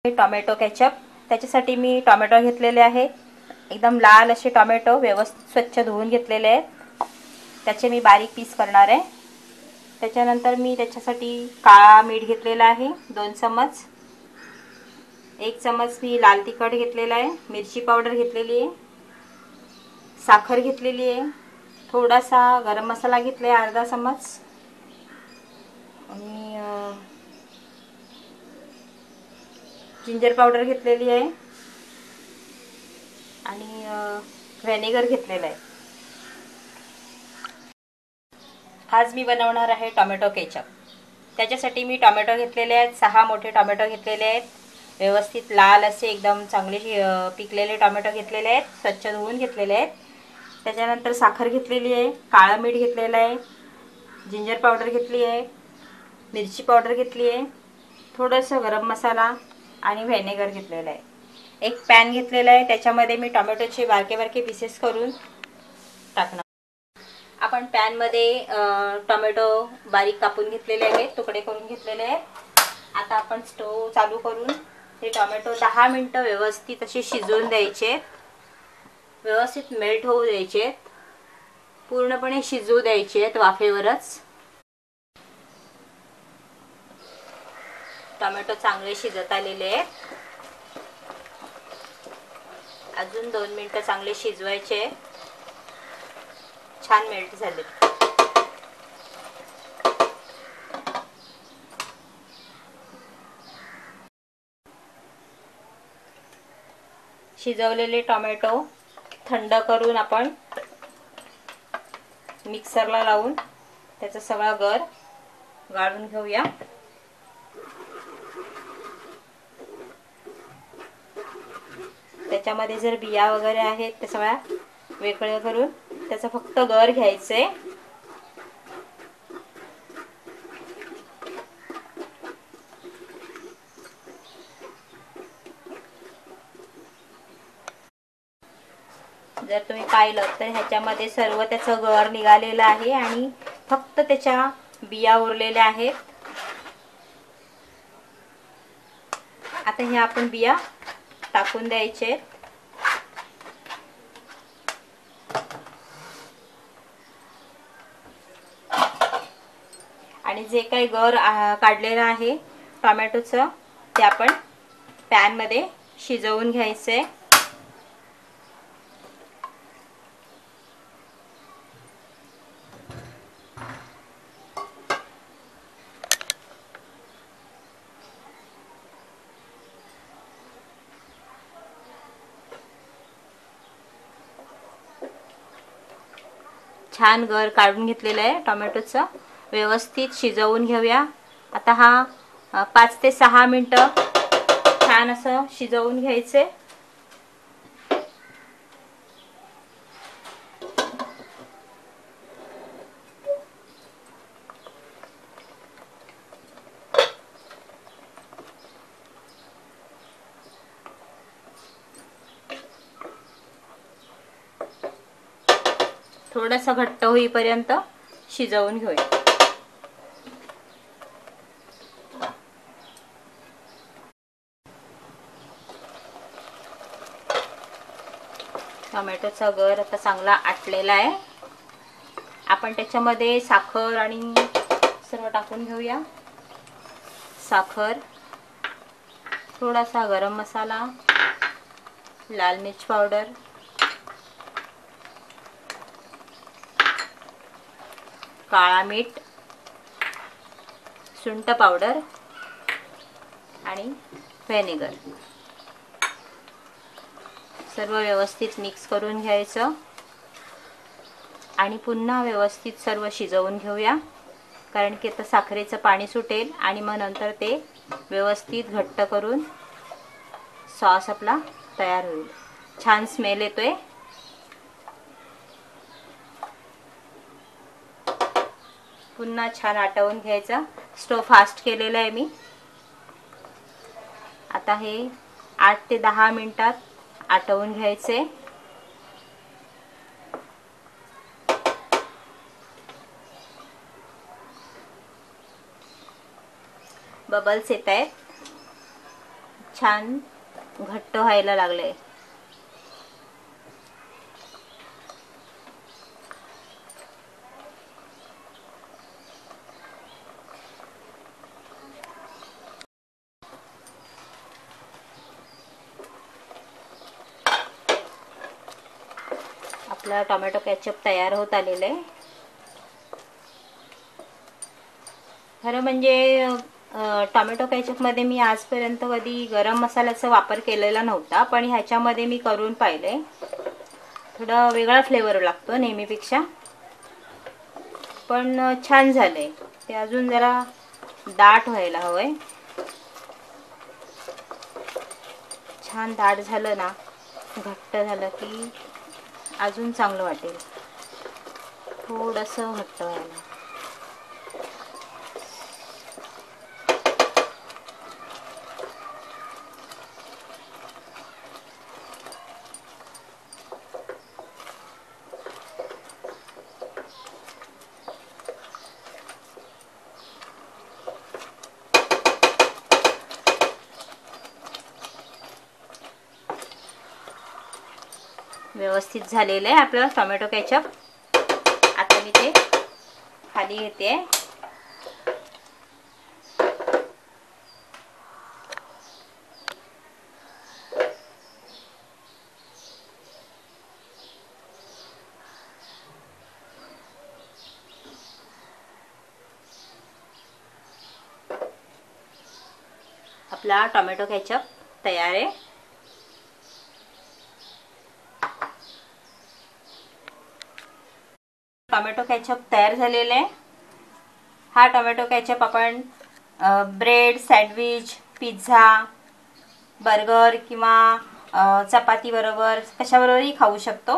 Tomato ketchup. त्याच्यासाठी मी tomato घेतलेले आहेत, एकदम लाल असे टोमॅटो व्यवस्थित स्वच्छ धुवून घेतलेले आहेत। त्याचे मी बारीक पीस करणार आहे। त्याच्यानंतर मी त्याच्यासाठी काळा मीठ घेतलेला आहे 2 चमच, 1 चमच मी लाल तिखट घेतलेला आहे, मिरची पावडर घेतलेली आहे, साखर घेतलेली आहे, थोडासा गरम मसाला घेतला आहे अर्धा चमच, आणि जिंजर पावडर घेतलेली आहे, आणि व्हिनेगर घेतलेला आहे। आज मी बनवणार आहे टोमॅटो केचप। त्याच्यासाठी मी टोमॅटो घेतलेले आहेत, 6 मोठे टोमॅटो घेतलेले आहेत, व्यवस्थित लाल असे एकदम चांगले पिकलेले टोमॅटो घेतलेले आहेत, स्वच्छ धुवून घेतलेले आहेत। त्याच्यानंतर साखर घेतलेली आहे, काळं मीठ घेतलेलं आहे, जिंजर पावडर घेतली आहे, मिरची पावडर घेतली आहे, थोडंसं गरम मसाला आणि व्हिनेगर घेतलेलं आहे। एक पॅन घेतलेला आहे, त्याच्यामध्ये मी टोमॅटोचे बारके बारके पीसेस करून टाकणार। आपण पॅन मध्ये टोमॅटो बारीक कापून घेतलेले आहेत, तुकडे करून घेतलेले आहेत। आता आपण स्टोव चालू करून हे टोमॅटो 10 मिनिटं व्यवस्थित असे शिजवून द्यायचे, व्यवस्थित मेल्ट होऊ द्यायचे, पूर्णपणे शिजवू द्यायचे वाफेवरच। टोमॅटो चांगले शिजत आलेले आहेत, अजून 2 मिनिटं चांगले शिजवायचे, छान मेल्ट झाले। शिजवलेले टोमॅटो थंड करून आपण मिक्सरला लावून त्याचा सगळा गर गाळून घेऊया। त्याच्यामध्ये जर बिया वगैरे आहेत त्या सगळ्या वेगळं करून त्याचा फक्त गर घ्यायचे। जर तुम्ही पाहिलं तर ह्याच्यामध्ये सर्व त्याचं गर निघालेलं आहे आणि फक्त त्याच्या बिया उरलेल्या आहेत। आता हे आपण बिया टाकून द्यायचे, आणि जे काही गर काढलेलं आहे टोमॅटोचं ते आपण पॅन मध्ये शिजवून घ्यायचे। छान गर काढून घेतलेलं आहे टोमॅटोचं, व्यवस्थित शिजवून घेऊया। आता हा 5 ते 6 मिनिटं छान असं शिजवून घ्यायचे। थोडासा घट्ट होईपर्यंत शिजवून घेऊया। टोमॅटोचा गर आता चांगला आटलेला आहे, आपण त्याच्यामध्ये साखर आणि सर्व टाकून घेऊया। साखर, थोडासा गरम मसाला, लाल मिर्च पावडर, काळा मीठ, सुंठ पावडर आणि व्हिनेगर सर्व व्यवस्थित मिक्स करून घ्यायचं आणि पुन्हा व्यवस्थित सर्व शिजवून घेऊया, कारण की आता साखरेचं पाणी सुटेल आणि मग नंतर ते व्यवस्थित घट्ट करून सॉस आपला तयार होईल। छान स्मेल येतोय। पुन्हा छान आटवून घ्यायचा, स्टोव फास्ट केलेला आहे मी। आता हे 8 ते 10 मिनिटात आटवून घ्यायचे। बबल्स येत आहेत, छान घट्ट व्हायला लागले. आपला टोमॅटो केचप तयार होत आलेलं आहे. खरं म्हणजे टोमॅटो केचपमध्ये मी आजपर्यंत कधी गरम मसाल्याचा वापर केलेला नव्हता, पण ह्याच्यामध्ये मी करून पाहिले. थोडा वेगळा फ्लेवर लागतो नेहमीपेक्षा, पण छान झालंय. ते अजून जरा दाट व्हायला हवंय. छान दाट झालं ना, घट्ट झालं की अजून चांगलं वाटेल. थोडंसं घट्ट व्हायला. व्यवस्थित झालेलं आहे आपलं टोमॅटो केचप. आता मी ते खाली घेते. आपला टोमॅटो केचप तयार आहे. टोमॅटो केचप तयार झालेला आहे. हा टोमॅटो केचप आपण ब्रेड, सँडविच, पिझ्झा, बर्गर किंवा चपाती बरोबर कशाबरोबरही खाऊ शकतो.